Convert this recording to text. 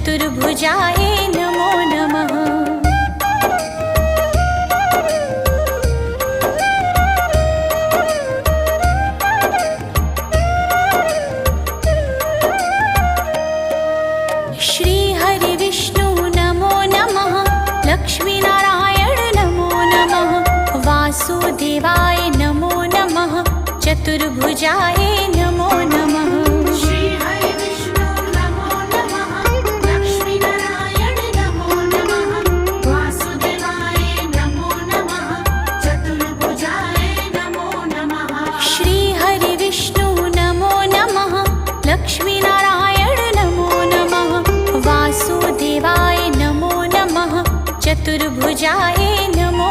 चतुर्भुजाय नमो नमः। श्री हरि विष्णु नमो नमः। लक्ष्मीनारायण नमो नमः। वासुदेवाय नमो नमः। चतुर्भुजाय नमो नमः। श्री हरि विष्णु नमो नमः। लक्ष्मीनारायण नमो नमः। वासुदेवाय नमो नमः। चतुर्भुजाय नमो नमः। श्री हरि विष्णु नमो नमः। लक्ष्मीनारायण नमो नमः। वासुदेवाय नमो नमः। चतुर्भुजाय